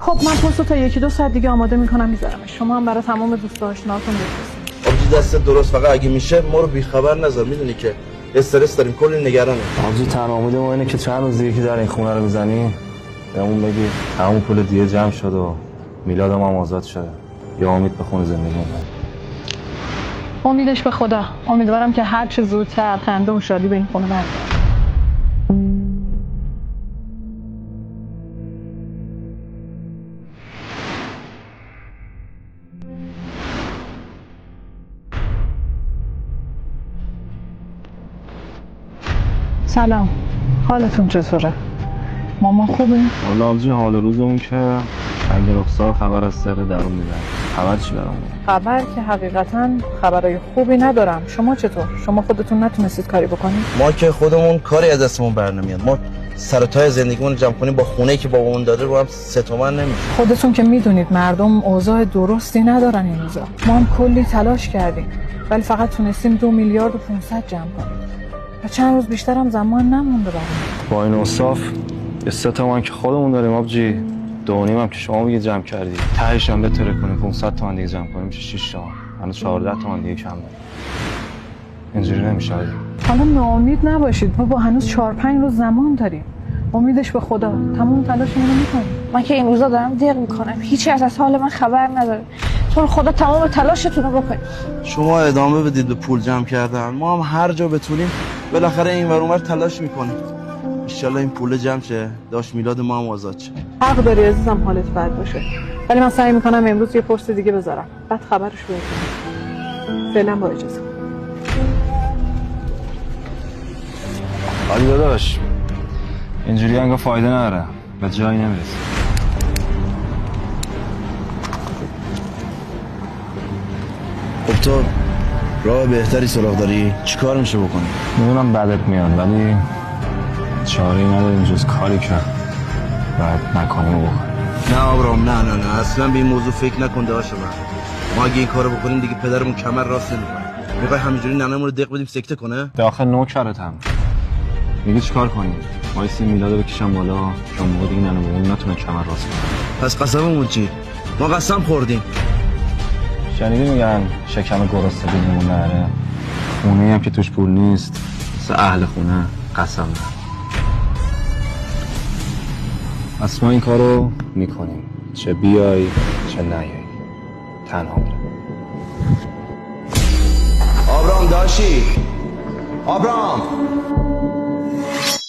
خب من پستو تا 1-2 ساعت دیگه آماده میکنم میذارمش. شما هم برای تمام دوست آشناتون بفرستید. آبجی دست درست، فقط اگه میشه ما رو بیخبر نذار، میدونی که استرس داریم، کلی نگرانیم. آبجی تنها امید ما اینه که چند روز دیگه که در این خونه رو میزنی بهمون بگی تمام پول دیگه جمع شد و میلادم هم آزاد شده، یا امید به خونه زندگی میکنه. امیدش به خدا. امیدوارم که هر چه زودتر خنده و شادی به این خونه برگرده. سلام، حالتون چطوره؟ مامان خوبه؟ والا آبجی حال روزمون که اگه رخسار خبر از سر درون میدن. خبر چی برامون؟ خبر که حقیقتا خبرای خوبی ندارم. شما چطور؟ شما خودتون نتونستید کاری بکنید؟ ما که خودمون کاری از دستمون بر نمیاد. ما سر و تای زندگیمون جمع کنیم با خونه‌ای که بابامون داده رو هم 3 تومن نمیشه. خودتون که میدونید مردم اوضاع درستی ندارن این روزا. ما هم کلی تلاش کردیم ولی فقط تونستیم 2 میلیارد و 500 جمع کنیم. و چند روز بیشتر هم زمان نمونده برام. با این اوصاف 3 تومن که خودمون داریم آبجی، 2.5 هم که شما میگید جمع کردی، تهش هم بتره کنیم 500 تومن دیگه جمع کنیم میشه 6 تومن. هنوز 14 تومن دیگه کم داریم. اینجوری نمیشه. حالا ناامید نباشید، ما با هنوز 4-5 روز زمان داریم. امیدش به خدا. تمام تلاشمون رو میکنیم. من که این روزا دارم دیق میکنم، هیچی از حال من خبر نداره. تو رو خدا تمام تلاشتون رو بکنید. شما ادامه بدید به پول جمع کردن، ما هم هر جا بتونیم بالاخره این ور اونور تلاش میکنیم. ان این پول جمع شه، داش میلاد ما هم آزاد شه. حق داری عزیزم حالت بد باشه، ولی من سعی میکنم امروز یه پست دیگه بذارم، بعد خبرش رو بدم. فعلا با اجازه. علی داداش اینجوری انگار فایده نداره، به جایی نمیرسه. خب تو راه بهتری سراغ داری؟ چیکار میشه بکنی؟ میدونم بدت میاد ولی چاره‌ای نداریم جز کاری که باید نکنیم و بکنیم. نه آبرام، نه اصلا به این موضوع فکر نکن داشت. ما اگه این کارو بکنیم دیگه پدرمون کمر راست نمیکنه. میخوای همینجوری ننمون رو دق بدیم سکته کنه؟ داخل نوکرتم میگی چیکار کنیم؟ وایسی میلادو بکشم بالا چون موقع دیگه ننمون نتونه کمر راست کنه. پس قسممون چی؟ ما قسم خوردیم. شنیدی میگن شکم گرسنه بیرون نره، خونه‌ای هم که توش پول نیست مثل اهل خونه قسم نره. پس ما این کارو میکنیم، چه بیای چه نیای، تنها میرم. آبرام داشی، آبرام